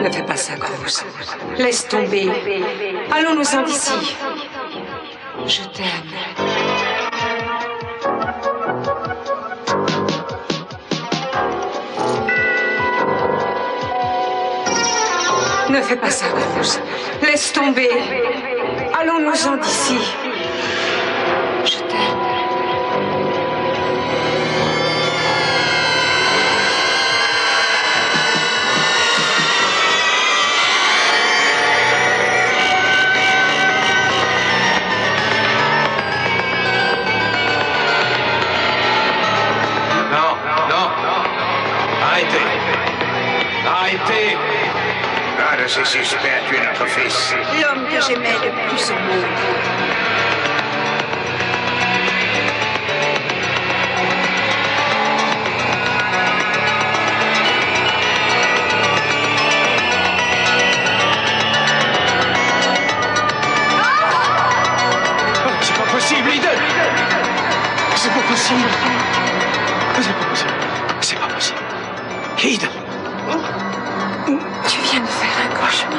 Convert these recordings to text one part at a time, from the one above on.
Ne fais pas ça, Grosse. Laisse tomber. Allons-nous-en d'ici. Je t'aime. Ne fais pas ça, Grosse. Laisse tomber. Allons-nous-en d'ici. Je t'aime. Arrêtez! Ah, de ces suspects a tué notre fils. L'homme que j'aimais le plus au monde. C'est pas possible, Eden! C'est pas possible! C'est pas possible! C'est pas possible! Eden! Tu viens de faire un cauchemar.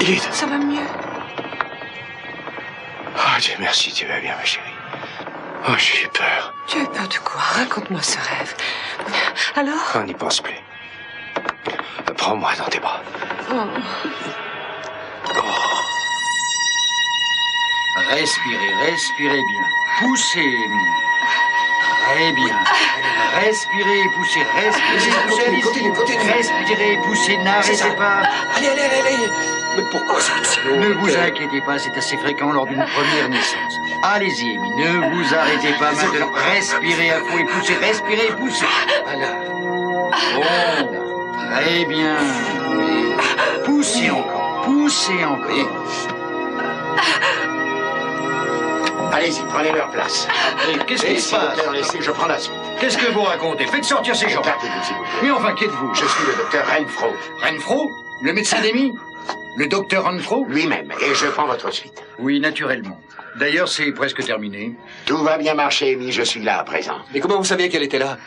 Eden! Ça va mieux? Oh, Dieu merci, tu vas bien, ma chérie. Oh, j'ai eu peur. Tu as eu peur de quoi? Raconte-moi ce rêve. Alors? On n'y pense plus. Prends-moi dans tes bras. Oh. Respirez, respirez bien. Poussez. Très bien. Respirez, poussez, respirez, poussez. Continuez. Respirez, poussez, n'arrêtez pas. Allez. Mais pourquoi c'est si long? Ne vous inquiétez pas, c'est assez fréquent lors d'une première naissance. Allez-y, Amy, ne vous arrêtez pas maintenant. Respirez à fond et poussez, respirez et poussez. Voilà. Bon, très bien. Poussez encore, poussez encore. Allez-y, prenez leur place. Qu'est-ce qui se passe? Laissez, je prends la suite. Qu'est-ce que vous racontez? Faites sortir ces gens. Gardez-vous, s'il vous plaît. Mais enfin, qui êtes-vous? Je suis le docteur Renfro, Renfro? Le médecin d'Amy? Le docteur Renfro? lui-même, et je prends votre suite. Oui, naturellement. D'ailleurs, c'est presque terminé. Tout va bien marcher, Amy, je suis là à présent. Mais comment vous saviez qu'elle était là?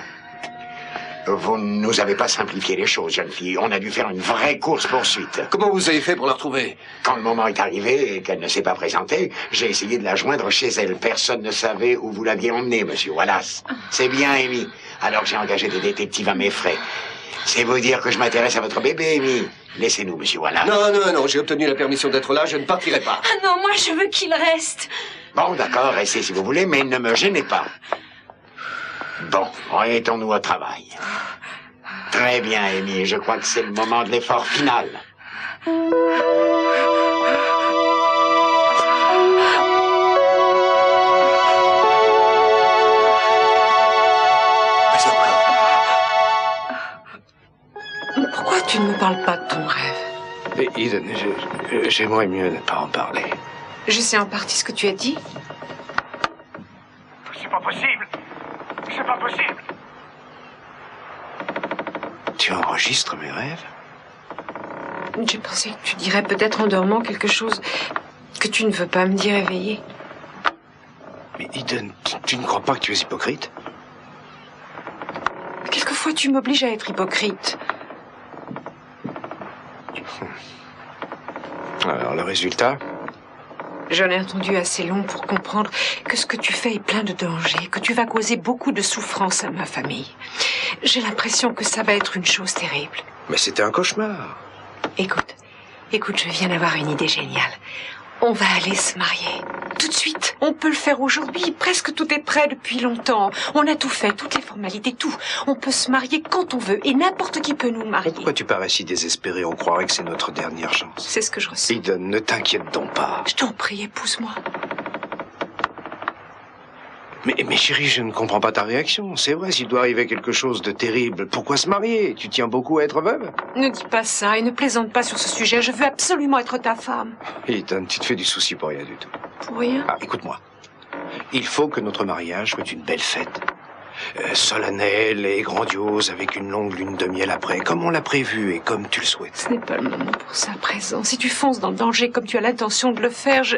Vous ne nous avez pas simplifié les choses, jeune fille. On a dû faire une vraie course-poursuite. Comment vous avez fait pour la retrouver? Quand le moment est arrivé et qu'elle ne s'est pas présentée, j'ai essayé de la joindre chez elle. Personne ne savait où vous l'aviez emmenée, monsieur Wallace. C'est bien, Amy. Alors j'ai engagé des détectives à mes frais. C'est vous dire que je m'intéresse à votre bébé, Amy. Laissez-nous, monsieur Wallace. Non, j'ai obtenu la permission d'être là, je ne partirai pas. Ah non, moi je veux qu'il reste. Bon, d'accord, restez si vous voulez, mais ne me gênez pas. Bon, remettons-nous au travail. Très bien, Amy, je crois que c'est le moment de l'effort final. Pourquoi tu ne me parles pas de ton rêve? Mais Eden, j'aimerais mieux ne pas en parler. Je sais en partie ce que tu as dit. C'est pas possible. C'est pas possible. Tu enregistres mes rêves? J'ai pensé que tu dirais peut-être en dormant quelque chose que tu ne veux pas me dire éveillé. Mais Eden, tu ne crois pas que tu es hypocrite? Quelquefois, tu m'obliges à être hypocrite. Alors, le résultat? J'en ai entendu assez long pour comprendre que ce que tu fais est plein de dangers, que tu vas causer beaucoup de souffrance à ma famille. J'ai l'impression que ça va être une chose terrible. Mais c'était un cauchemar. Écoute, je viens d'avoir une idée géniale. On va aller se marier. Tout de suite. On peut le faire aujourd'hui. Presque tout est prêt depuis longtemps. On a tout fait, toutes les formalités, tout. On peut se marier quand on veut et n'importe qui peut nous marier. Pourquoi tu parais si désespéré? On croirait que c'est notre dernière chance. C'est ce que je ressens. Eden, ne t'inquiète donc pas. Je t'en prie, épouse-moi. Mais chérie, je ne comprends pas ta réaction. C'est vrai, s'il doit arriver quelque chose de terrible, pourquoi se marier? Tu tiens beaucoup à être veuve? Ne dis pas ça et ne plaisante pas sur ce sujet. Je veux absolument être ta femme. Ethan, tu te fais du souci pour rien du tout. Pour rien? Ah, écoute-moi. Il faut que notre mariage soit une belle fête. Solennelle et grandiose, avec une longue lune de miel après, comme on l'a prévu et comme tu le souhaites. Ce n'est pas le moment pour ça à présent. Si tu fonces dans le danger comme tu as l'intention de le faire, je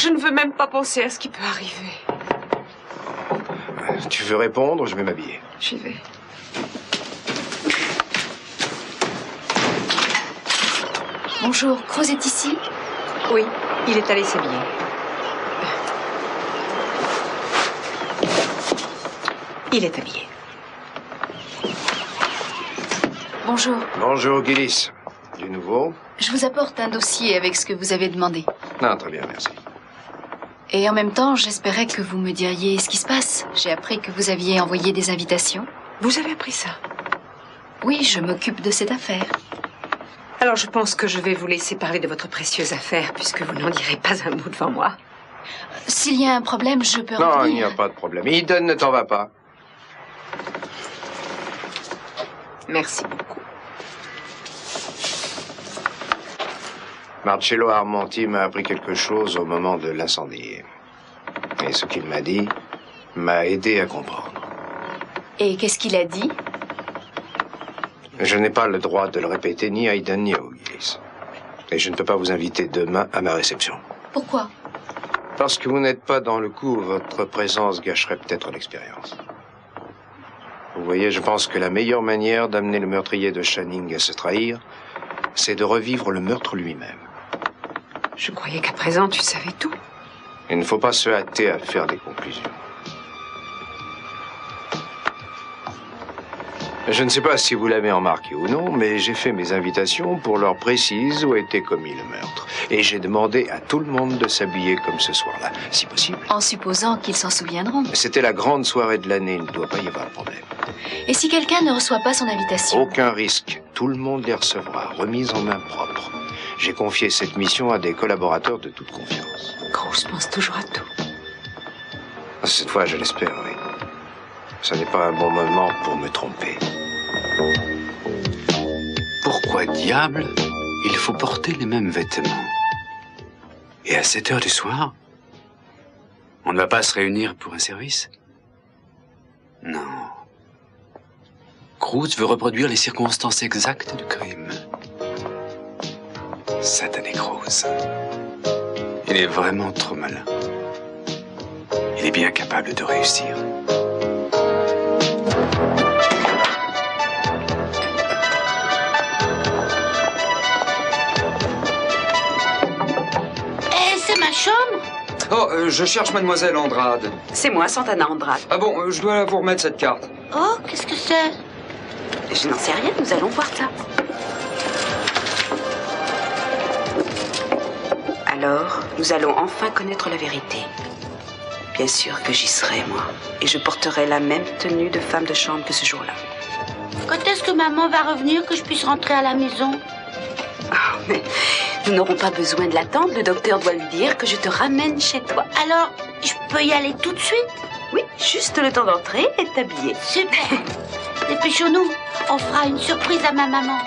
ne veux même pas penser à ce qui peut arriver. Tu veux répondre? Je vais m'habiller. J'y vais. Bonjour, Croz est ici? Oui, il est allé s'habiller. Il est habillé. Bonjour. Bonjour, Gillis. Du nouveau? Je vous apporte un dossier avec ce que vous avez demandé. Ah, très bien, merci. Et en même temps, j'espérais que vous me diriez ce qui se passe. J'ai appris que vous aviez envoyé des invitations. Vous avez appris ça? Oui, je m'occupe de cette affaire. Alors je pense que je vais vous laisser parler de votre précieuse affaire, puisque vous n'en direz pas un mot devant moi. S'il y a un problème, je peux Non, revenir. il n'y a pas de problème. Eden, ne t'en va pas. Merci beaucoup. Marcello Armonti m'a appris quelque chose au moment de l'incendie. Et ce qu'il m'a dit m'a aidé à comprendre. Et qu'est-ce qu'il a dit? Je n'ai pas le droit de le répéter ni à Eden ni à Gillis. Et je ne peux pas vous inviter demain à ma réception. Pourquoi? Parce que vous n'êtes pas dans le coup, votre présence gâcherait peut-être l'expérience. Vous voyez, je pense que la meilleure manière d'amener le meurtrier de Channing à se trahir, c'est de revivre le meurtre lui-même. Je croyais qu'à présent tu savais tout. Il ne faut pas se hâter à faire des conclusions. Je ne sais pas si vous l'avez remarqué ou non, mais j'ai fait mes invitations pour l'heure précise où a été commis le meurtre. Et j'ai demandé à tout le monde de s'habiller comme ce soir-là, si possible. En supposant qu'ils s'en souviendront. C'était la grande soirée de l'année, il ne doit pas y avoir de problème. Et si quelqu'un ne reçoit pas son invitation? Aucun risque, tout le monde les recevra, remise en main propre. J'ai confié cette mission à des collaborateurs de toute confiance. Grosse pense toujours à tout. Cette fois, je l'espère, oui. Ce n'est pas un bon moment pour me tromper. Pourquoi diable il faut porter les mêmes vêtements? Et à 7 heures du soir, on ne va pas se réunir pour un service? Non. Cruz veut reproduire les circonstances exactes du crime. Satané Cruz. Il est vraiment trop malin. Il est bien capable de réussir. C'est ma chambre. Oh, je cherche mademoiselle Andrade. C'est moi, Santana Andrade. Ah bon, je dois vous remettre cette carte. Oh, qu'est-ce que c'est? Je n'en sais rien, nous allons voir ça. Alors, nous allons enfin connaître la vérité. Bien sûr que j'y serai, moi. Et je porterai la même tenue de femme de chambre que ce jour-là. Quand est-ce que maman va revenir, que je puisse rentrer à la maison? Ah, mais nous n'aurons pas besoin de l'attendre. Le docteur doit lui dire que je te ramène chez toi. Alors, je peux y aller tout de suite? Oui, juste le temps d'entrer et t'habiller. Super. Dépêchons-nous. On fera une surprise à ma maman.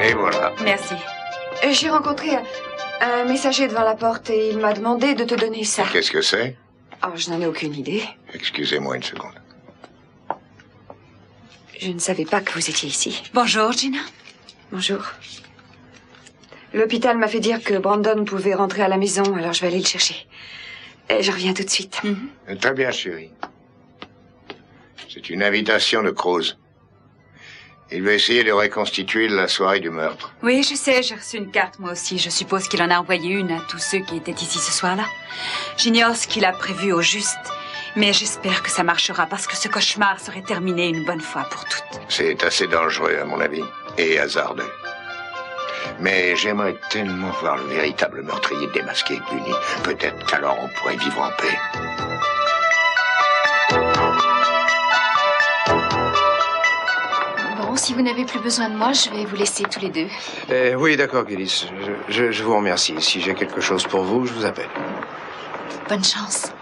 Et voilà. Merci. J'ai rencontré un messager devant la porte et il m'a demandé de te donner ça. Qu'est-ce que c'est? Oh, je n'en ai aucune idée. Excusez-moi une seconde. Je ne savais pas que vous étiez ici. Bonjour, Gina. Bonjour. L'hôpital m'a fait dire que Brandon pouvait rentrer à la maison, alors je vais aller le chercher. Et je reviens tout de suite. Très bien, chérie. C'est une invitation de Cruz. Il veut essayer de reconstituer la soirée du meurtre. Oui, je sais, j'ai reçu une carte moi aussi. Je suppose qu'il en a envoyé une à tous ceux qui étaient ici ce soir-là. J'ignore ce qu'il a prévu au juste, mais j'espère que ça marchera parce que ce cauchemar serait terminé une bonne fois pour toutes. C'est assez dangereux, à mon avis, et hasardeux. Mais j'aimerais tellement voir le véritable meurtrier démasqué et puni. Peut-être qu'alors on pourrait vivre en paix. Bon, si vous n'avez plus besoin de moi, je vais vous laisser tous les deux. Oui, d'accord, Gillis. Je vous remercie. Si j'ai quelque chose pour vous, je vous appelle. Bonne chance.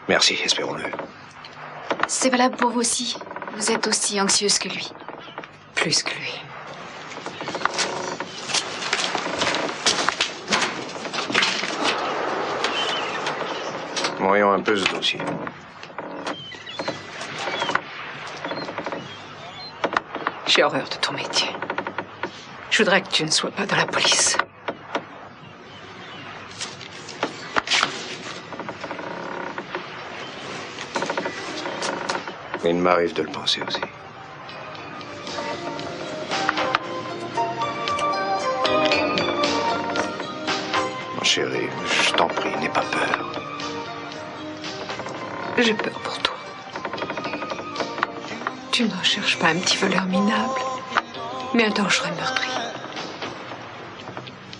Merci, espérons-le. C'est valable pour vous aussi. Vous êtes aussi anxieuse que lui. Plus que lui. Voyons un peu ce dossier. J'ai horreur de ton métier. Je voudrais que tu ne sois pas dans la police. Il m'arrive de le penser aussi. Mon chéri, je t'en prie, n'aie pas peur. J'ai peur pour toi. Tu ne recherches pas un petit voleur minable, mais un dangereux meurtrier.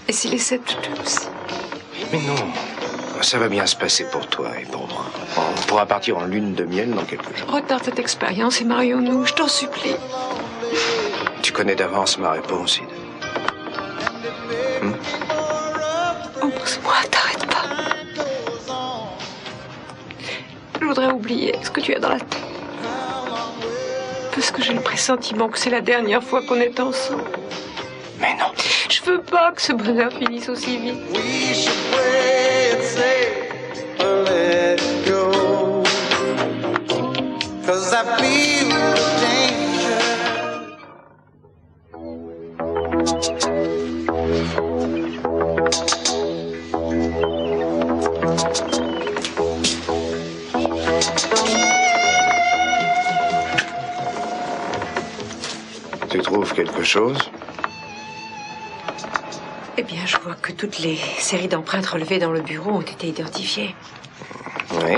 Et s'il essaie de te tuer aussi? Mais non, ça va bien se passer pour toi et pour moi. On pourra partir en lune de miel dans quelques jours. Retarde cette expérience et marions-nous, je t'en supplie. Tu connais d'avance ma réponse, Sid. Embrasse-moi, t'arrête pas. Je voudrais oublier ce que tu as dans la tête. Parce que j'ai le pressentiment que c'est la dernière fois qu'on est ensemble. Mais non. Je veux pas que ce bonheur finisse aussi vite. Tu trouves quelque chose? Eh bien, je vois que toutes les séries d'empreintes relevées dans le bureau ont été identifiées. Oui.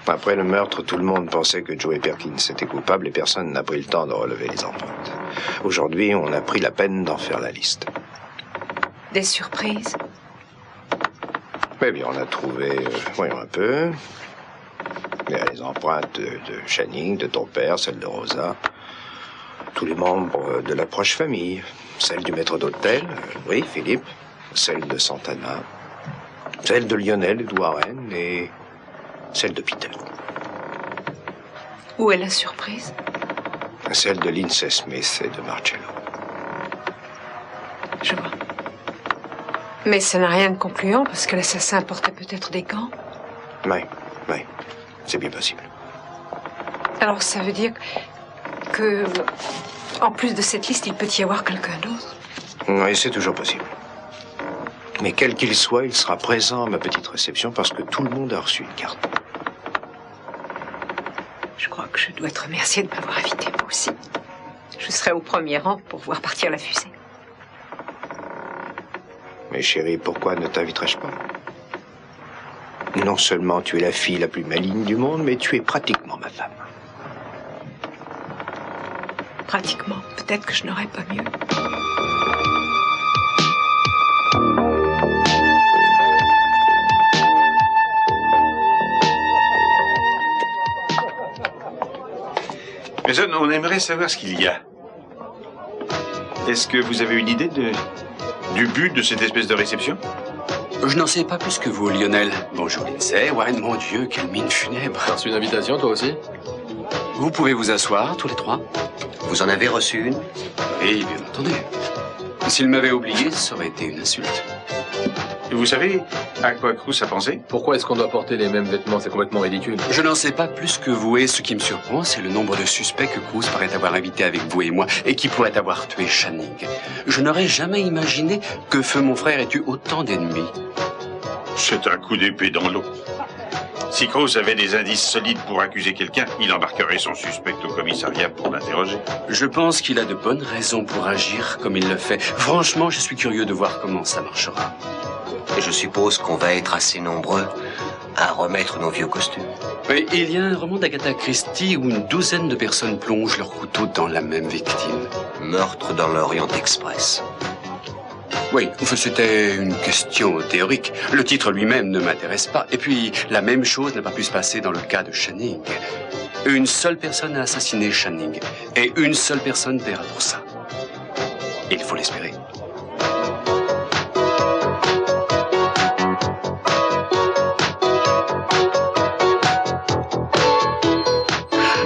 Après le meurtre, tout le monde pensait que Joey Perkins était coupable et personne n'a pris le temps de relever les empreintes. Aujourd'hui, on a pris la peine d'en faire la liste. Des surprises? Eh bien, on a trouvé, voyons un peu, les empreintes de Channing, de ton père, celle de Rosa, tous les membres de la proche famille, celle du maître d'hôtel, oui, Philippe, celle de Santana, celle de Lionel et de Warren et celle de Peter. Où est la surprise? Celle de Lindsay Smith et de Marcello. Je vois. Mais ça n'a rien de concluant parce que l'assassin portait peut-être des gants. Oui, c'est bien possible. Alors ça veut dire que, en plus de cette liste, il peut y avoir quelqu'un d'autre? Oui, c'est toujours possible. Mais quel qu'il soit, il sera présent à ma petite réception parce que tout le monde a reçu une carte. Je crois que je dois te remercier de m'avoir invité, moi aussi. Je serai au premier rang pour voir partir la fusée. Mais chérie, pourquoi ne t'inviterais-je pas? Non seulement tu es la fille la plus maligne du monde, mais tu es pratiquement ma femme. Pratiquement. Peut-être que je n'aurais pas mieux. Mason, on aimerait savoir ce qu'il y a. Est-ce que vous avez une idée du but de cette espèce de réception? Je n'en sais pas plus que vous, Lionel. Bonjour, Lindsay. Warren, mon Dieu, quelle mine funèbre. T'as reçu une invitation, toi aussi? Vous pouvez vous asseoir, tous les trois. Vous en avez reçu une? Oui, bien entendu. S'il m'avait oublié, ça aurait été une insulte. Et vous savez à quoi Cruz a pensé? Pourquoi est-ce qu'on doit porter les mêmes vêtements? C'est complètement ridicule. Je n'en sais pas plus que vous, et ce qui me surprend, c'est le nombre de suspects que Cruz paraît avoir invité avec vous et moi, et qui pourraient avoir tué Channing. Je n'aurais jamais imaginé que feu mon frère ait eu autant d'ennemis. C'est un coup d'épée dans l'eau. Si Cruz avait des indices solides pour accuser quelqu'un, il embarquerait son suspect au commissariat pour l'interroger. Je pense qu'il a de bonnes raisons pour agir comme il le fait. Franchement, je suis curieux de voir comment ça marchera. Et je suppose qu'on va être assez nombreux à remettre nos vieux costumes. Oui, il y a un roman d'Agatha Christie où une douzaine de personnes plongent leur couteau dans la même victime. Meurtre dans l'Orient Express. Oui, enfin, c'était une question théorique. Le titre lui-même ne m'intéresse pas. Et puis, la même chose n'a pas pu se passer dans le cas de Channing. Une seule personne a assassiné Channing. Et une seule personne paiera pour ça. Il faut l'espérer.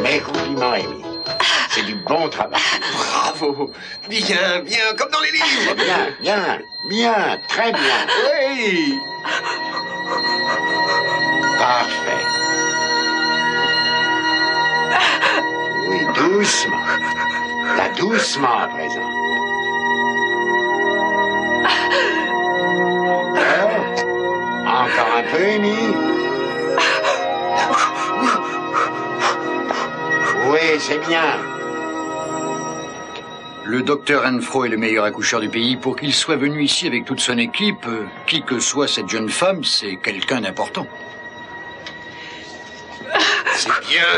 Mes compliments, Amy. C'est du bon travail. Bravo. Bien, bien, comme dans les livres. Bien, très bien. Oui. Parfait. Oui, doucement. Là, doucement à présent. Encore un peu, Amy. c'est bien. Le docteur Renfro est le meilleur accoucheur du pays. Pour qu'il soit venu ici avec toute son équipe, qui que soit cette jeune femme, c'est quelqu'un d'important.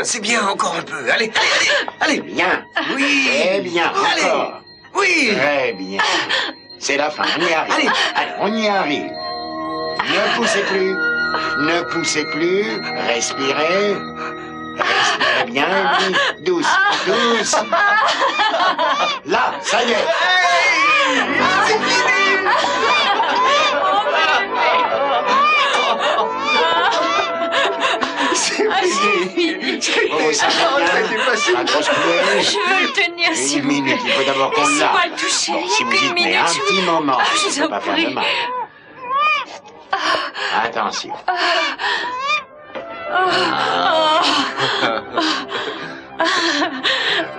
C'est bien, encore un peu. Allez. Bien. Oui. Très bien, encore. Oui. Très bien. C'est la fin, on y arrive. Allez, on y arrive. Ne poussez plus. Ne poussez plus. Respirez. Respirez bien, Amy. Douce. Là, ça y est. C'est fini. Ça je veux le tenir, s'il vous plaît. Une minute, il faut d'abord qu'on l'a. Laissez-moi le toucher. Bon, si vous y tenez un petit moment, je ça ne va pas faire de mal. Attention.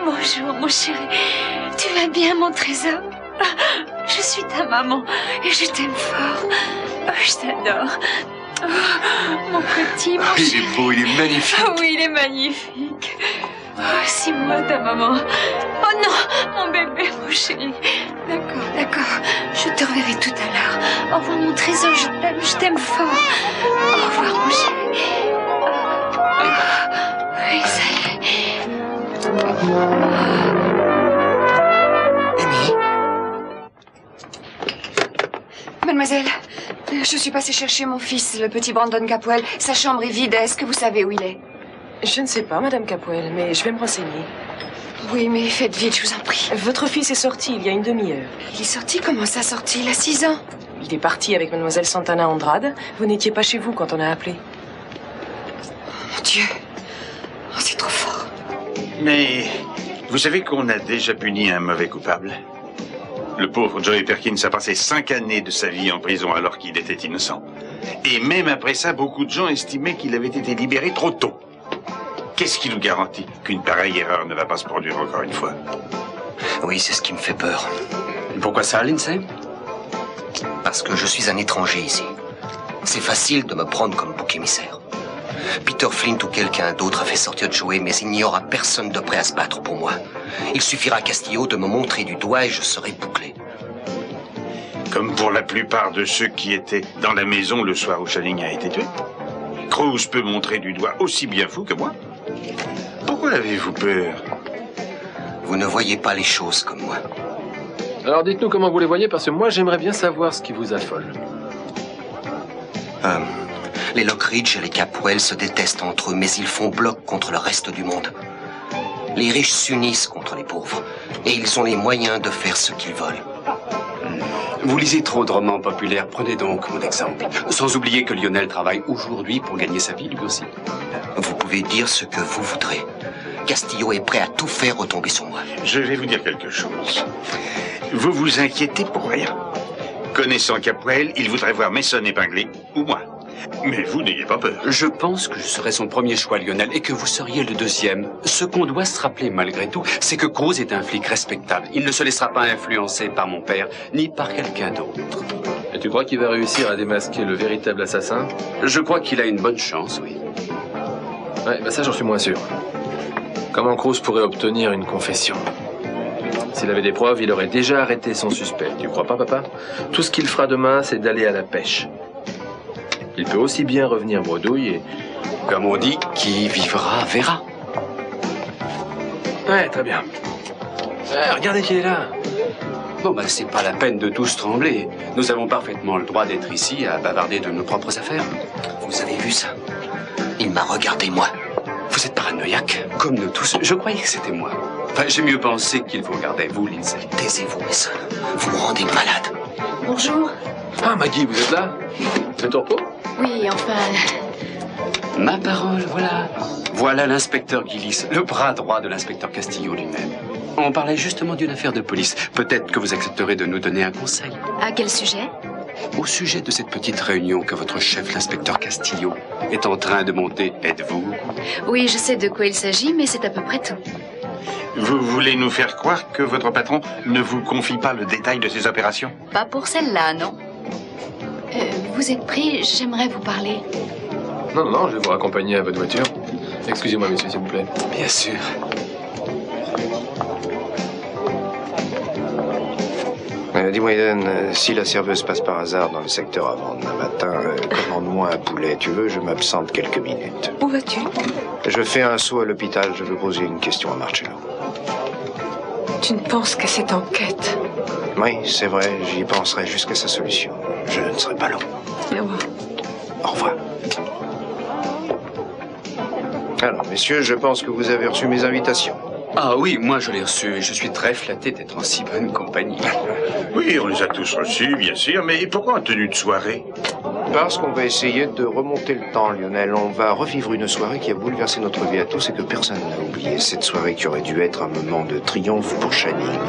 Bonjour, mon chéri. Tu vas bien, mon trésor? Je suis ta maman et je t'aime fort. Je t'adore. Mon petit, mon chéri. Il est beau, il est magnifique. Oui, il est magnifique. C'est moi, ta maman. Oh non, mon bébé, mon chéri. D'accord. Je te reverrai tout à l'heure. Au revoir, mon trésor, je t'aime fort. Au revoir, mon chéri. Oui, ça y est. Amy. Mademoiselle, je suis passée chercher mon fils, le petit Brandon Capwell. Sa chambre est vide. Est-ce que vous savez où il est? Je ne sais pas, Madame Capwell, mais je vais me renseigner. Oui, mais faites vite, je vous en prie. Votre fils est sorti il y a une demi-heure. Il est sorti? Comment ça, sorti? Il a 6 ans. Il est parti avec Mademoiselle Santana Andrade. Vous n'étiez pas chez vous quand on a appelé. Mon Dieu. Oh, c'est trop fort. Mais vous savez qu'on a déjà puni un mauvais coupable. Le pauvre Joey Perkins a passé 5 années de sa vie en prison alors qu'il était innocent. Et même après ça, beaucoup de gens estimaient qu'il avait été libéré trop tôt. Qu'est-ce qui nous garantit qu'une pareille erreur ne va pas se produire encore une fois? Oui, c'est ce qui me fait peur. Pourquoi ça, Lindsay? Parce que je suis un étranger ici. C'est facile de me prendre comme bouc émissaire. Peter Flint ou quelqu'un d'autre a fait sortir Joey, mais il n'y aura personne de prêt à se battre pour moi. Il suffira à Castillo de me montrer du doigt et je serai bouclé. Comme pour la plupart de ceux qui étaient dans la maison le soir où Channing a été tué. Cruz peut montrer du doigt aussi bien fou que moi. Pourquoi avez-vous peur? Vous ne voyez pas les choses comme moi. Alors dites-nous comment vous les voyez, parce que moi j'aimerais bien savoir ce qui vous affole. Les Lockridge et les Capwell se détestent entre eux, mais ils font bloc contre le reste du monde. Les riches s'unissent contre les pauvres, et ils ont les moyens de faire ce qu'ils veulent. Vous lisez trop de romans populaires, prenez donc mon exemple. Sans oublier que Lionel travaille aujourd'hui pour gagner sa vie, lui aussi. Vous pouvez dire ce que vous voudrez. Castillo est prêt à tout faire retomber sur moi. Je vais vous dire quelque chose. Vous vous inquiétez pour rien. Connaissant Capwell, il voudrait voir Mason épinglé, ou moi. Mais vous n'ayez pas peur. Je pense que je serai son premier choix, Lionel, et que vous seriez le deuxième. Ce qu'on doit se rappeler malgré tout, c'est que Cruz est un flic respectable. Il ne se laissera pas influencer par mon père, ni par quelqu'un d'autre. Et tu crois qu'il va réussir à démasquer le véritable assassin? Je crois qu'il a une bonne chance, oui. Ouais, bah ça j'en suis moins sûr. Comment Cruz pourrait obtenir une confession? S'il avait des preuves, il aurait déjà arrêté son suspect. Tu crois pas, papa? Tout ce qu'il fera demain, c'est d'aller à la pêche. Il peut aussi bien revenir bredouille et... Comme on dit, qui vivra verra. Ouais, très bien. Ouais, regardez qui est là. Bon, bah, c'est pas la peine de tous trembler. Nous avons parfaitement le droit d'être ici à bavarder de nos propres affaires. Vous avez vu ça? Il m'a regardé, moi. Vous êtes paranoïaque, comme nous tous. Je croyais que c'était moi. Enfin, j'ai mieux pensé qu'il vous regardait, vous, Lindsay. Taisez-vous, Mason. Vous me rendez malade. Bonjour. Ah, Maggie, vous êtes là? C'est ton repos? Oui, enfin... Ma parole, voilà. Voilà l'inspecteur Gillis, le bras droit de l'inspecteur Castillo lui-même. On parlait justement d'une affaire de police. Peut-être que vous accepterez de nous donner un conseil. À quel sujet? Au sujet de cette petite réunion que votre chef, l'inspecteur Castillo, est en train de monter. Êtes-vous? Oui, je sais de quoi il s'agit, mais c'est à peu près tout. Vous voulez nous faire croire que votre patron ne vous confie pas le détail de ses opérations? Pas pour celle-là, non. Vous êtes pris, j'aimerais vous parler. Non, je vais vous raccompagner à votre voiture. Excusez-moi, monsieur, s'il vous plaît. Bien sûr. Dis-moi, Eden, si la serveuse passe par hasard dans le secteur avant demain matin, commande-moi un poulet. Tu veux, je m'absente quelques minutes. Où vas-tu? Je fais un saut à l'hôpital. Je veux poser une question à Marcello. Tu ne penses qu'à cette enquête? Oui, c'est vrai. J'y penserai jusqu'à sa solution. Je ne serai pas long. Au revoir. Au revoir. Alors, messieurs, je pense que vous avez reçu mes invitations. Ah oui, moi je l'ai reçu et je suis très flatté d'être en si bonne compagnie. Oui, on les a tous reçus, bien sûr, mais pourquoi en tenue de soirée? Parce qu'on va essayer de remonter le temps, Lionel. On va revivre une soirée qui a bouleversé notre vie à tous et que personne n'a oublié. Cette soirée qui aurait dû être un moment de triomphe pour Channing.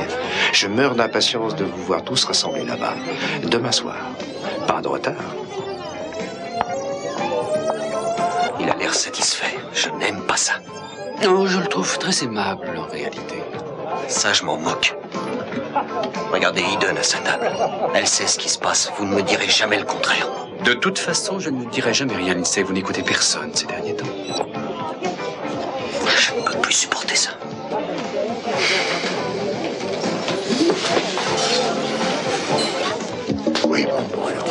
Je meurs d'impatience de vous voir tous rassemblés là-bas. Demain soir. Pas de retard. Il a l'air satisfait. Je n'aime pas ça. Non, je le trouve très aimable en réalité. Ça, je m'en moque. Regardez Eden à sa table. Elle sait ce qui se passe. Vous ne me direz jamais le contraire. De toute façon, je ne dirai jamais rien, Lindsay. Vous n'écoutez personne ces derniers temps. Je ne peux plus supporter ça. Oui, bon, alors,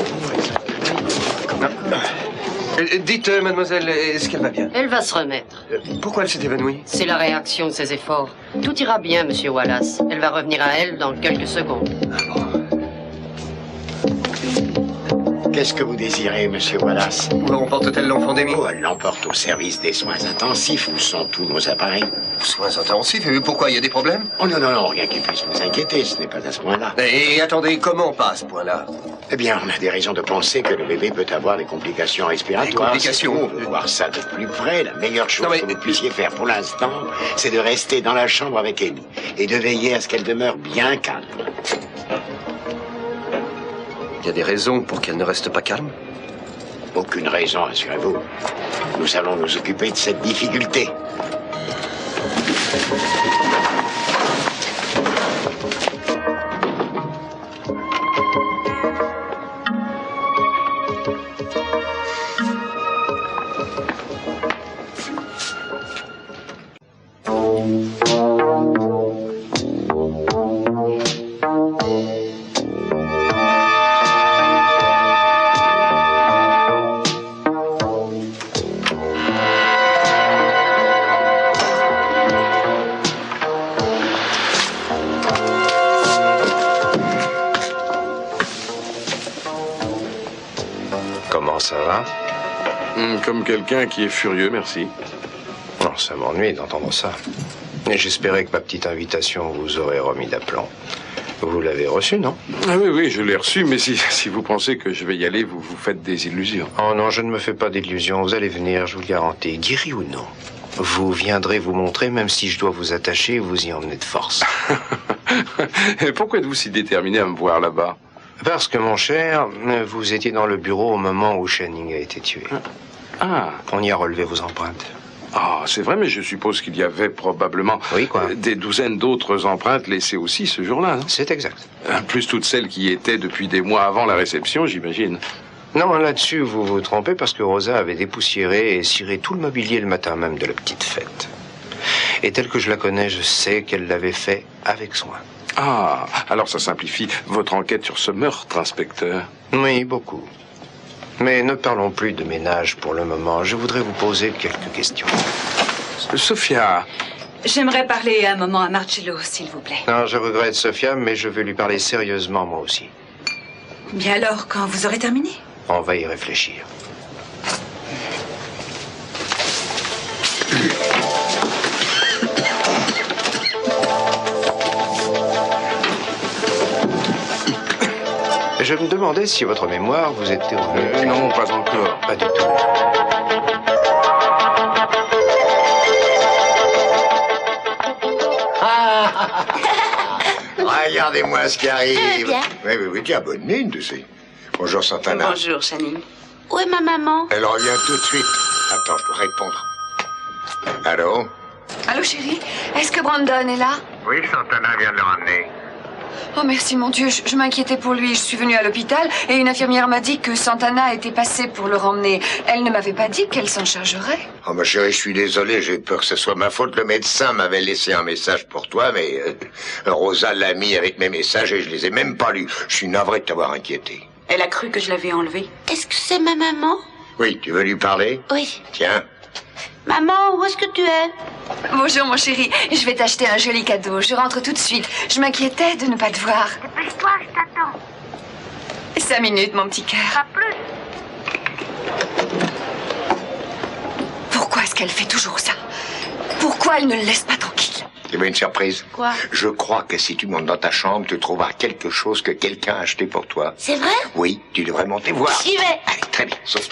Dites, mademoiselle, est-ce qu'elle va bien? Elle va se remettre. Pourquoi elle s'est évanouie? C'est la réaction de ses efforts. Tout ira bien, monsieur Wallace. Elle va revenir à elle dans quelques secondes. Qu'est-ce que vous désirez, monsieur Wallace? Où emporte-t-elle l'enfant d'Amy? Oh, elle l'emporte au service des soins intensifs où sont tous nos appareils. Soins intensifs? Et pourquoi? Il y a des problèmes? Oh non, non, non, rien qui puisse vous inquiéter, ce n'est pas à ce point-là. Et attendez, comment pas à ce point-là? Eh bien, on a des raisons de penser que le bébé peut avoir des complications respiratoires. Des complications? Si on veut voir ça de plus près, la meilleure chose que vous puissiez faire pour l'instant, c'est de rester dans la chambre avec Amy et de veiller à ce qu'elle demeure bien calme. Il y a des raisons pour qu'elle ne reste pas calme? Aucune raison, rassurez-vous. Nous allons nous occuper de cette difficulté. Ça va? Comme quelqu'un qui est furieux, merci. Non, ça m'ennuie d'entendre ça. Et j'espérais que ma petite invitation vous aurait remis d'aplomb. Vous l'avez reçue, non? Ah oui, oui, je l'ai reçue, mais si vous pensez que je vais y aller, vous vous faites des illusions. Oh non, je ne me fais pas d'illusions. Vous allez venir, je vous le garantis. Guéri ou non, vous viendrez vous montrer, même si je dois vous attacher et vous y emmener de force. Et pourquoi êtes-vous si déterminé à me voir là-bas? Parce que, mon cher, vous étiez dans le bureau au moment où Channing a été tué. Ah. On y a relevé vos empreintes. Ah, c'est vrai, mais je suppose qu'il y avait probablement des douzaines d'autres empreintes laissées aussi ce jour-là. C'est exact. Plus toutes celles qui y étaient depuis des mois avant la réception, j'imagine. Non, là-dessus, vous vous trompez parce que Rosa avait dépoussiéré et ciré tout le mobilier le matin même de la petite fête. Et tel que je la connais, je sais qu'elle l'avait fait avec soin. Ah, alors ça simplifie votre enquête sur ce meurtre, inspecteur. Oui, beaucoup. Mais ne parlons plus de ménage pour le moment. Je voudrais vous poser quelques questions. Sophia. J'aimerais parler un moment à Marcello, s'il vous plaît. Non, je regrette, Sophia, mais je vais lui parler sérieusement, moi aussi. Bien alors, quand vous aurez terminé? On va y réfléchir. Je me demandais si votre mémoire vous était revenue. Non, pas encore. Pas du tout. Regardez-moi ce qui arrive. Bien. Oui, oui, oui, tiens, bonne mine, tu sais. Bonjour, Santana. Bonjour, Channing. Où est ma maman? Elle revient tout de suite. Attends, je dois répondre. Allô? Allô, chérie? Est-ce que Brandon est là? Oui, Santana vient de le ramener. Oh, merci, mon Dieu. Je m'inquiétais pour lui. Je suis venue à l'hôpital et une infirmière m'a dit que Santana était passée pour le ramener. Elle ne m'avait pas dit qu'elle s'en chargerait. Oh, ma chérie, je suis désolé. J'ai peur que ce soit ma faute. Le médecin m'avait laissé un message pour toi, mais Rosa l'a mis avec mes messages et je les ai même pas lus. Je suis navré de t'avoir inquiété. Elle a cru que je l'avais enlevé. Est-ce que c'est ma maman? Oui, tu veux lui parler? Oui. Tiens. Maman, où est-ce que tu es? Bonjour, mon chéri. Je vais t'acheter un joli cadeau. Je rentre tout de suite. Je m'inquiétais de ne pas te voir. Dépêche-toi, je t'attends. 5 minutes, mon petit cœur. Pas plus. Pourquoi est-ce qu'elle fait toujours ça? Pourquoi elle ne le laisse pas tranquille? Tu veux une surprise? Quoi? Je crois que si tu montes dans ta chambre, tu trouveras quelque chose que quelqu'un a acheté pour toi. C'est vrai? Oui, tu devrais monter voir. J'y vais. Allez, très bien. Saute.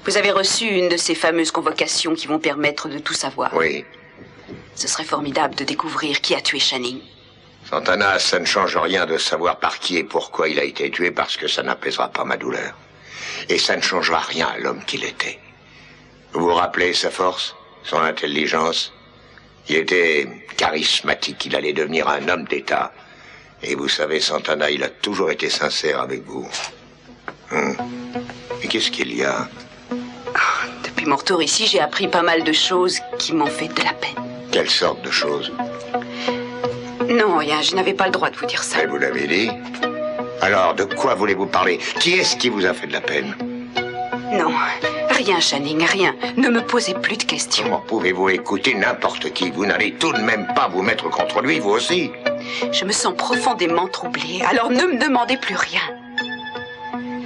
Vous avez reçu une de ces fameuses convocations qui vont permettre de tout savoir. Oui. Ce serait formidable de découvrir qui a tué Channing. Santana, ça ne change rien de savoir par qui et pourquoi il a été tué parce que ça n'apaisera pas ma douleur. Et ça ne changera rien à l'homme qu'il était. Vous vous rappelez sa force, son intelligence? Il était charismatique, il allait devenir un homme d'État. Et vous savez, Santana, il a toujours été sincère avec vous. Et qu'est-ce qu'il y a? Depuis mon retour ici, j'ai appris pas mal de choses qui m'ont fait de la peine. Quelle sorte de choses? Non, rien, je n'avais pas le droit de vous dire ça. Mais vous l'avez dit. Alors, de quoi voulez-vous parler? Qui est-ce qui vous a fait de la peine? Non, rien, Channing, rien. Ne me posez plus de questions. Comment pouvez-vous écouter n'importe qui? Vous n'allez tout de même pas vous mettre contre lui, vous aussi? Je me sens profondément troublée, alors ne me demandez plus rien.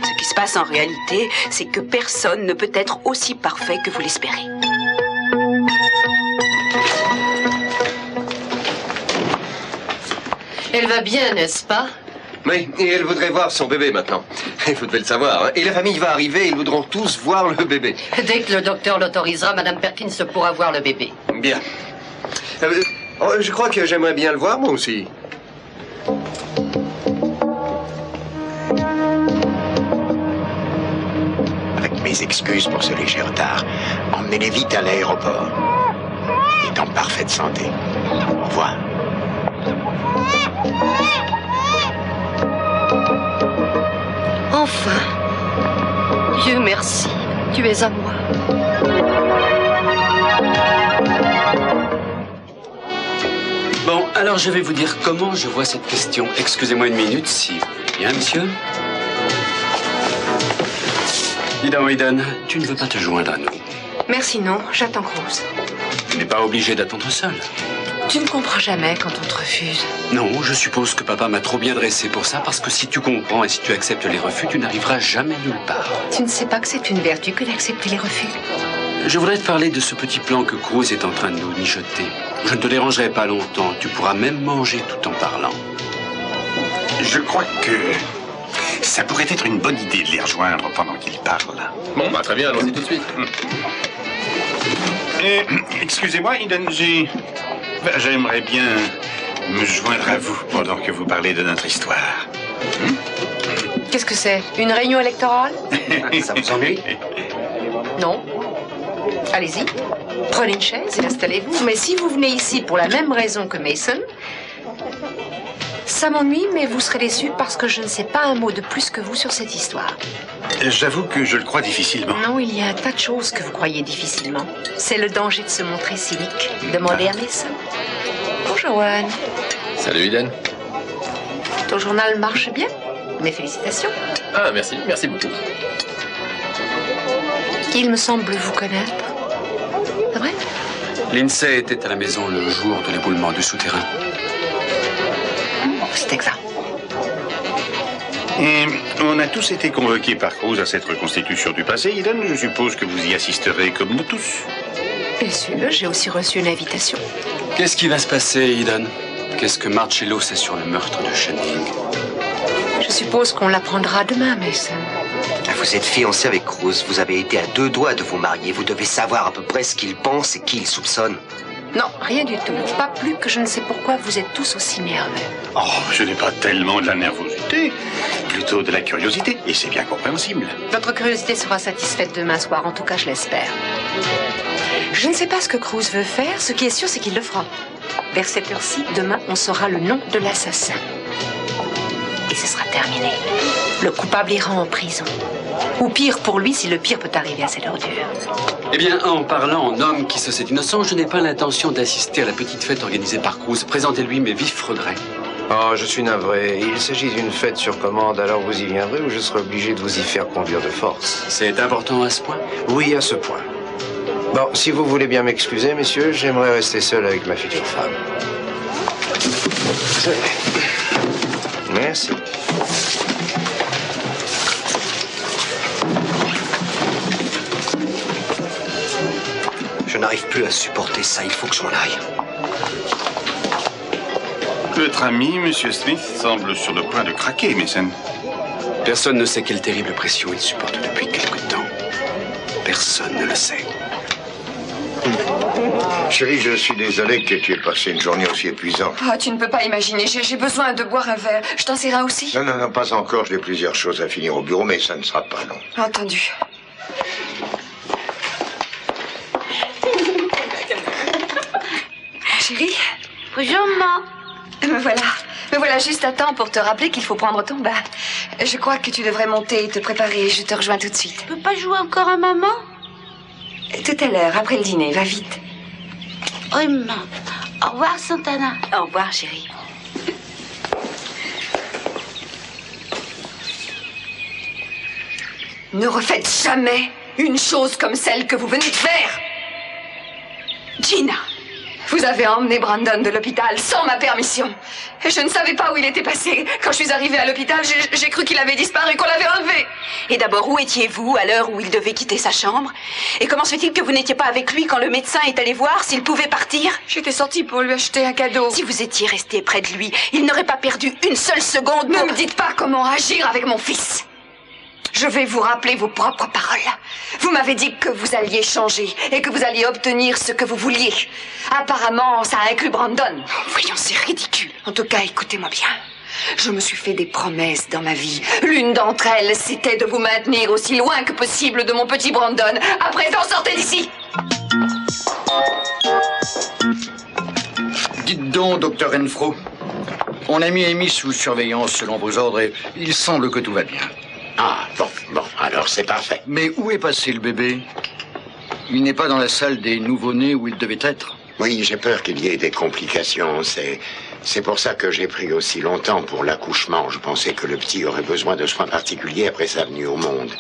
Ce qui se passe en réalité, c'est que personne ne peut être aussi parfait que vous l'espérez. Elle va bien, n'est-ce pas? Oui, et elle voudrait voir son bébé maintenant. Vous devez le savoir. Hein. Et la famille va arriver, ils voudront tous voir le bébé. Dès que le docteur l'autorisera, Madame Perkins pourra voir le bébé. Bien. Je crois que j'aimerais bien le voir, moi aussi. Avec mes excuses pour ce léger retard, emmenez-les vite à l'aéroport. Il est en parfaite santé. Au revoir. Enfin, Dieu merci, tu es à moi. Bon, alors je vais vous dire comment je vois cette question. Excusez-moi une minute, si vous voulez bien, monsieur. Dis donc, Eden, tu ne veux pas te joindre à nous? Merci, non. J'attends Cruz. Tu n'es pas obligé d'attendre seul. Tu ne comprends jamais quand on te refuse. Non, je suppose que papa m'a trop bien dressé pour ça, parce que si tu comprends et si tu acceptes les refus, tu n'arriveras jamais nulle part. Tu ne sais pas que c'est une vertu que d'accepter les refus. Je voudrais te parler de ce petit plan que Cruz est en train de nous mijoter. Je ne te dérangerai pas longtemps, tu pourras même manger tout en parlant. Je crois que ça pourrait être une bonne idée de les rejoindre pendant qu'ils parlent. Bon, bah très bien, allons-y tout de suite. Excusez-moi, Eden, j'aimerais bien me joindre à vous pendant que vous parlez de notre histoire. Qu'est-ce que c'est? Une réunion électorale? Ça vous ennuie? Non. Allez-y. Prenez une chaise et installez-vous. Mais si vous venez ici pour la même raison que Mason, ça m'ennuie, mais vous serez déçus parce que je ne sais pas un mot de plus que vous sur cette histoire. J'avoue que je le crois difficilement. Non, il y a un tas de choses que vous croyez difficilement. C'est le danger de se montrer cynique. Demandez à Mason. Bonjour, Juan. Salut, Eden. Ton journal marche bien. Mes félicitations. Ah, merci, merci beaucoup. Il me semble vous connaître. C'est vrai? Lindsay était à la maison le jour de l'éboulement du souterrain. C'est exact. Et on a tous été convoqués par Cruz à cette reconstitution du passé, Eden. Je suppose que vous y assisterez comme nous tous. Bien sûr, j'ai aussi reçu une invitation. Qu'est-ce qui va se passer, Eden? Qu'est-ce que Marcello sait sur le meurtre de Channing? Je suppose qu'on l'apprendra demain, Mason. Vous êtes fiancé avec Cruz, vous avez été à 2 doigts de vous marier. Vous devez savoir à peu près ce qu'il pense et qui il soupçonne. Non, rien du tout. Pas plus que je ne sais pourquoi vous êtes tous aussi nerveux. Oh, je n'ai pas tellement de la nervosité, plutôt de la curiosité, et c'est bien compréhensible. Votre curiosité sera satisfaite demain soir, en tout cas je l'espère. Je ne sais pas ce que Cruz veut faire, ce qui est sûr c'est qu'il le fera. Vers cette heure-ci, demain, on saura le nom de l'assassin. Et ce sera terminé. Le coupable ira en prison. Ou pire pour lui, si le pire peut arriver à cette ordure. Eh bien, en parlant en homme qui se sait innocent, je n'ai pas l'intention d'assister à la petite fête organisée par Cruz. Présentez-lui mes vifs regrets. Oh, je suis navré. Il s'agit d'une fête sur commande, alors vous y viendrez ou je serai obligé de vous y faire conduire de force. C'est important à ce point? Oui, à ce point. Bon, si vous voulez bien m'excuser, messieurs, j'aimerais rester seul avec ma future femme. Merci. Je n'arrive plus à supporter ça, il faut que je m'en aille. Votre ami, Monsieur Smith, semble sur le point de craquer, Mason. Personne ne sait quelle terrible pression il supporte depuis quelque temps. Personne ne le sait. Chérie, je suis désolé que tu aies passé une journée aussi épuisante. Oh, tu ne peux pas imaginer. J'ai besoin de boire un verre. Je t'en sers un aussi? Non, pas encore. J'ai plusieurs choses à finir au bureau, mais ça ne sera pas long. Entendu. Chérie? Bonjour, maman. Me voilà juste à temps pour te rappeler qu'il faut prendre ton bain. Je crois que tu devrais monter et te préparer. Je te rejoins tout de suite. Tu peux pas jouer encore à maman? Tout à l'heure, après le dîner. Va vite. Oui, maman. Au revoir, Santana. Au revoir, chérie. Ne refaites jamais une chose comme celle que vous venez de faire. Gina, vous avez emmené Brandon de l'hôpital sans ma permission. Et je ne savais pas où il était passé. Quand je suis arrivée à l'hôpital, j'ai cru qu'il avait disparu, qu'on l'avait enlevé. Et d'abord, où étiez-vous à l'heure où il devait quitter sa chambre? Et comment se fait-il que vous n'étiez pas avec lui quand le médecin est allé voir s'il pouvait partir? J'étais sortie pour lui acheter un cadeau. Si vous étiez resté près de lui, il n'aurait pas perdu une seule seconde. Ne me dites pas comment agir avec mon fils. Je vais vous rappeler vos propres paroles. Vous m'avez dit que vous alliez changer et que vous alliez obtenir ce que vous vouliez. Apparemment, ça inclut Brandon. Voyons, c'est ridicule. En tout cas, écoutez-moi bien. Je me suis fait des promesses dans ma vie. L'une d'entre elles, c'était de vous maintenir aussi loin que possible de mon petit Brandon. À présent, sortez d'ici. Dites donc, docteur Renfro. On a mis Amy sous surveillance selon vos ordres et il semble que tout va bien. Ah, bon, alors c'est parfait. Mais où est passé le bébé? Il n'est pas dans la salle des nouveau-nés où il devait être? Oui, j'ai peur qu'il y ait des complications. C'est pour ça que j'ai pris aussi longtemps pour l'accouchement. Je pensais que le petit aurait besoin de soins particuliers après sa venue au monde.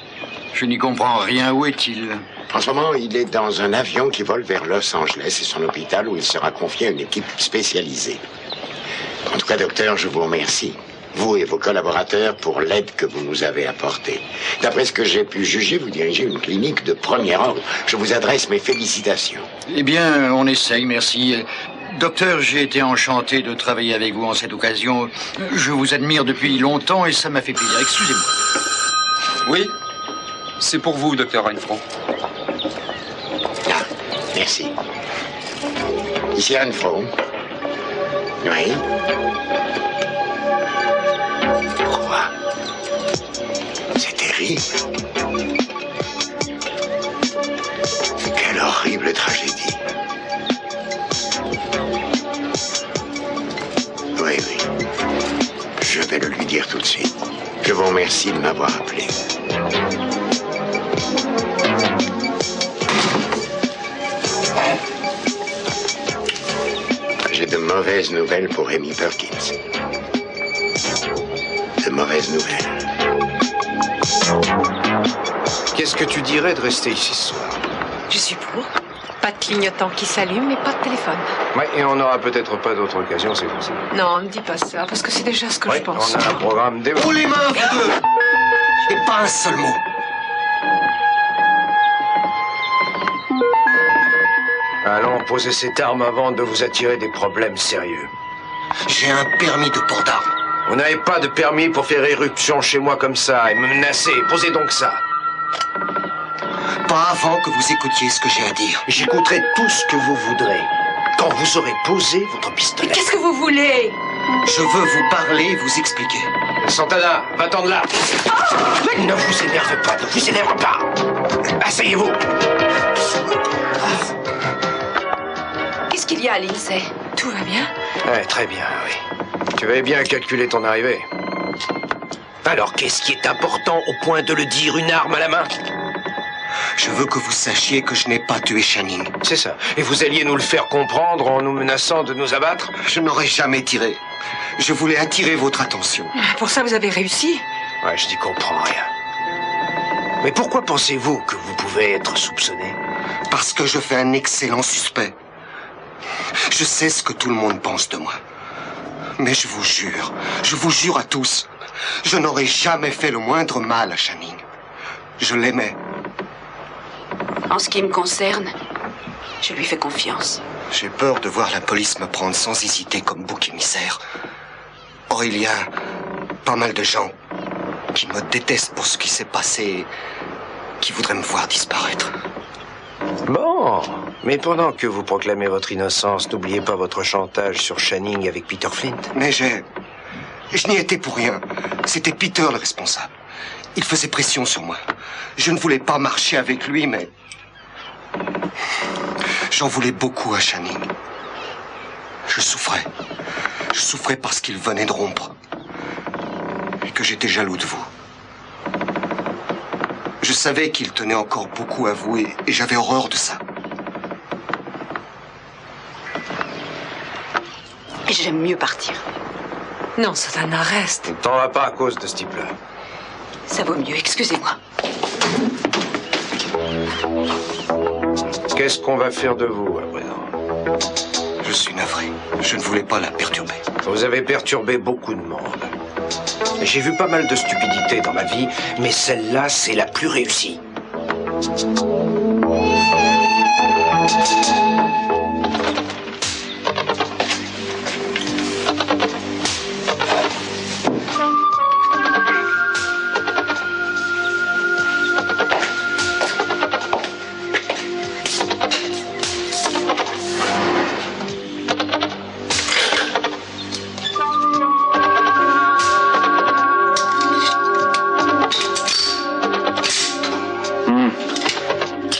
Je n'y comprends rien. Où est-il? En ce moment, il est dans un avion qui vole vers Los Angeles et son hôpital où il sera confié à une équipe spécialisée. En tout cas, docteur, je vous remercie. Vous et vos collaborateurs pour l'aide que vous nous avez apportée. D'après ce que j'ai pu juger, vous dirigez une clinique de premier ordre. Je vous adresse mes félicitations. Eh bien, on essaye, merci. Docteur, j'ai été enchanté de travailler avec vous en cette occasion. Je vous admire depuis longtemps et ça m'a fait plaisir. Excusez-moi. Oui, c'est pour vous, docteur Renfro. Ah, merci. Ici Renfro. Oui. Pourquoi? C'est terrible. Quelle horrible tragédie. Oui. Je vais le lui dire tout de suite. Je vous remercie de m'avoir appelé. J'ai de mauvaises nouvelles pour Amy Perkins. De mauvaises nouvelles. Qu'est-ce que tu dirais de rester ici ce soir? Je suis pour. Pas de clignotant qui s'allume et pas de téléphone. Ouais, et on n'aura peut-être pas d'autre occasion, c'est possible. Non, ne dis pas ça, parce que c'est déjà ce que je pense. On a un programme Oh les mains, vous deux! Et pas un seul mot. Allons, posez cette arme avant de vous attirer des problèmes sérieux. J'ai un permis de port d'armes. Vous n'avez pas de permis pour faire éruption chez moi comme ça et me menacer. Posez donc ça. Pas avant que vous écoutiez ce que j'ai à dire. J'écouterai tout ce que vous voudrez. quand vous aurez posé votre pistolet. Qu'est-ce que vous voulez? Je veux vous parler et vous expliquer. Santana, va-t'en de là. Ne vous énervez pas, ne vous énervez pas. Asseyez-vous. Qu'est-ce qu'il y a, Lindsay? Tout va bien? Ouais, très bien, oui. Tu avais bien calculé ton arrivée. Alors, qu'est-ce qui est important au point de le dire, une arme à la main? Je veux que vous sachiez que je n'ai pas tué Channing. C'est ça. Et vous alliez nous le faire comprendre en nous menaçant de nous abattre? Je n'aurais jamais tiré. Je voulais attirer votre attention. Pour ça, vous avez réussi? Ouais, je n'y comprends rien. Mais pourquoi pensez-vous que vous pouvez être soupçonné? Parce que je fais un excellent suspect. Je sais ce que tout le monde pense de moi. Mais je vous jure à tous, je n'aurais jamais fait le moindre mal à Channing. Je l'aimais. En ce qui me concerne, je lui fais confiance. J'ai peur de voir la police me prendre sans hésiter comme bouc émissaire. Or, il y a pas mal de gens qui me détestent pour ce qui s'est passé et qui voudraient me voir disparaître. Bon, mais pendant que vous proclamez votre innocence, n'oubliez pas votre chantage sur Channing avec Peter Flint. Mais je n'y étais pour rien. C'était Peter le responsable. Il faisait pression sur moi. Je ne voulais pas marcher avec lui, mais j'en voulais beaucoup à Channing. Je souffrais. Je souffrais parce qu'il venait de rompre. Et que j'étais jaloux de vous. Je savais qu'il tenait encore beaucoup à vous et j'avais horreur de ça. Et j'aime mieux partir. Non, Santana, reste. Ne t'en vas pas à cause de ce type-là. Ça vaut mieux, excusez-moi. Qu'est-ce qu'on va faire de vous, à présent? Je suis navré. Je ne voulais pas la perturber. Vous avez perturbé beaucoup de monde. J'ai vu pas mal de stupidités dans ma vie, mais celle-là, c'est la plus réussie.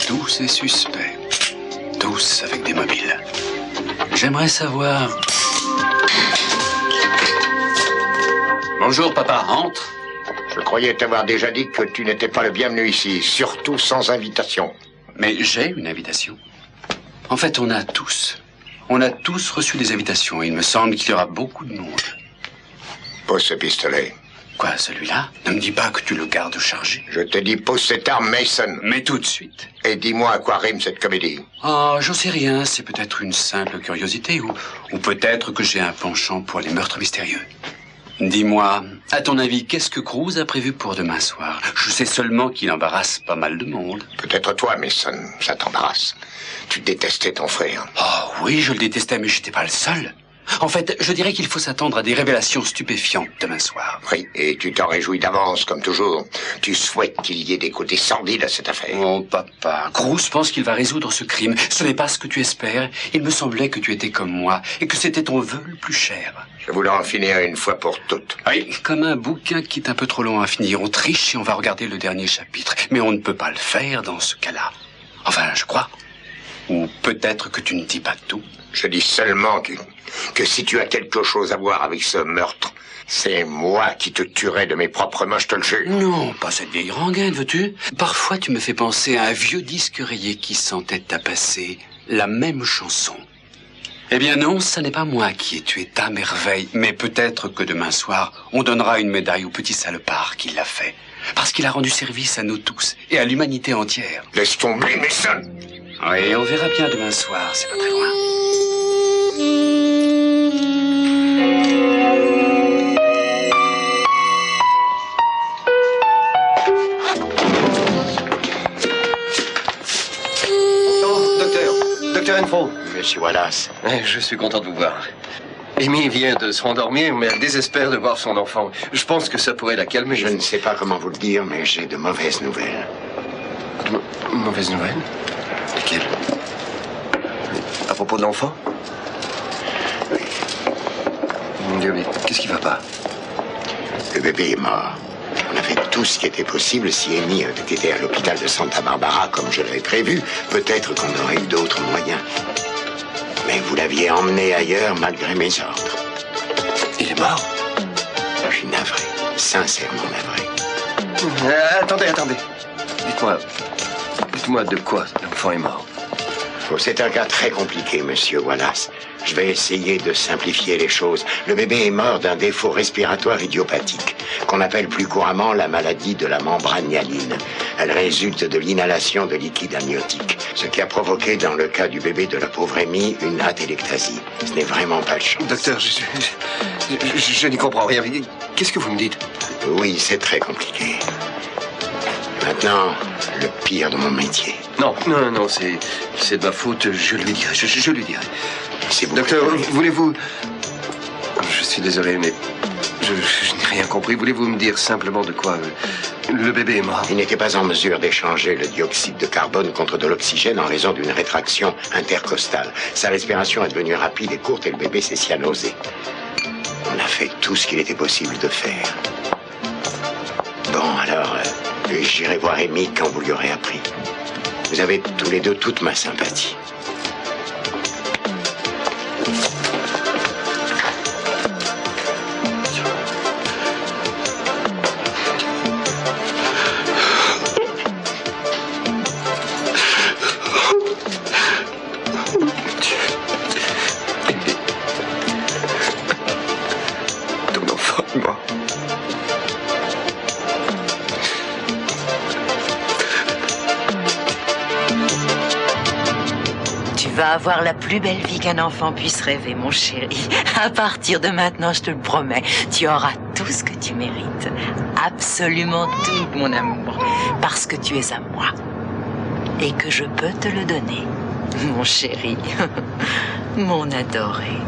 Tous suspects. Tous avec des mobiles. J'aimerais savoir... Bonjour, papa. Entre. Je croyais t'avoir déjà dit que tu n'étais pas le bienvenu ici, surtout sans invitation. Mais j'ai une invitation. En fait, on a tous reçu des invitations. Et il me semble qu'il y aura beaucoup de monde. Pose ce pistolet. Quoi, celui-là? Ne me dis pas que tu le gardes chargé. Je te dis, pose cette arme, Mason. Mais tout de suite. Et dis-moi à quoi rime cette comédie. Oh, j'en sais rien. C'est peut-être une simple curiosité ou peut-être que j'ai un penchant pour les meurtres mystérieux. Dis-moi, à ton avis, qu'est-ce que Cruz a prévu pour demain soir? Je sais seulement qu'il embarrasse pas mal de monde. Peut-être toi, Mason, ça t'embarrasse. Tu détestais ton frère. Oh oui, je le détestais, mais j'étais pas le seul. En fait, je dirais qu'il faut s'attendre à des révélations stupéfiantes demain soir. Oui, et tu t'en réjouis d'avance, comme toujours. Tu souhaites qu'il y ait des côtés sordides à cette affaire. Oh, papa, Cruz pense qu'il va résoudre ce crime. Ce n'est pas ce que tu espères. Il me semblait que tu étais comme moi et que c'était ton vœu le plus cher. Je voulais en finir une fois pour toutes. Oui, comme un bouquin qui est un peu trop long à finir. On triche et on va regarder le dernier chapitre. Mais on ne peut pas le faire dans ce cas-là. Enfin, je crois. Ou peut-être que tu ne dis pas tout. Je dis seulement que si tu as quelque chose à voir avec ce meurtre, c'est moi qui te tuerai de mes propres mains, je te le jure. Non, pas cette vieille rengaine, veux-tu? Parfois, tu me fais penser à un vieux disque rayé qui s'entête à passer la même chanson. Eh bien non, ce n'est pas moi qui ai tué ta merveille, mais peut-être que demain soir, on donnera une médaille au petit salopard qui l'a fait. Parce qu'il a rendu service à nous tous et à l'humanité entière. Laisse tomber, Mason. Oui, on verra bien demain soir, c'est pas très loin. Docteur Enfold. Monsieur Wallace. Je suis content de vous voir. Amy vient de se rendormir, mais elle désespère de voir son enfant. Je pense que ça pourrait la calmer. Je ne sais pas comment vous le dire, mais j'ai de mauvaises nouvelles. Mauvaises nouvelles? Lesquelles? À propos de l'enfant? Mon Dieu, mais qu'est-ce qui va pas? Le bébé est mort. On a fait tout ce qui était possible. Si Amy avait été à l'hôpital de Santa Barbara comme je l'avais prévu, peut-être qu'on aurait eu d'autres moyens. Mais vous l'aviez emmené ailleurs malgré mes ordres. Il est mort? Je suis navré, sincèrement navré. Attendez. Dites-moi de quoi l'enfant est mort. Oh, c'est un cas très compliqué, monsieur Wallace. Je vais essayer de simplifier les choses. Le bébé est mort d'un défaut respiratoire idiopathique, qu'on appelle plus couramment la maladie de la membrane hyaline. Elle résulte de l'inhalation de liquide amniotique, ce qui a provoqué, dans le cas du bébé de la pauvre Amy, une atelectasie. Ce n'est vraiment pas de chance. Docteur, je n'y comprends rien. Qu'est-ce que vous me dites? Oui, c'est très compliqué. Maintenant, le pire de mon métier. Non, c'est de ma faute, je lui dirai, je lui dirai. Docteur, voulez-vous... Je suis désolé, mais je n'ai rien compris. Voulez-vous me dire simplement de quoi le bébé est mort? Il n'était pas en mesure d'échanger le dioxyde de carbone contre de l'oxygène en raison d'une rétraction intercostale. Sa respiration est devenue rapide et courte et le bébé s'est cyanosé. On a fait tout ce qu'il était possible de faire. Bon, alors, j'irai voir Amy quand vous lui aurez appris. Vous avez tous les deux toute ma sympathie. Ton enfant est mort. Tu vas avoir la plus belle vie qu'un enfant puisse rêver, mon chéri. À partir de maintenant, je te le promets, tu auras tout ce que tu mérites. Absolument tout, mon amour. Parce que tu es à moi. Et que je peux te le donner. Mon chéri. Mon adoré.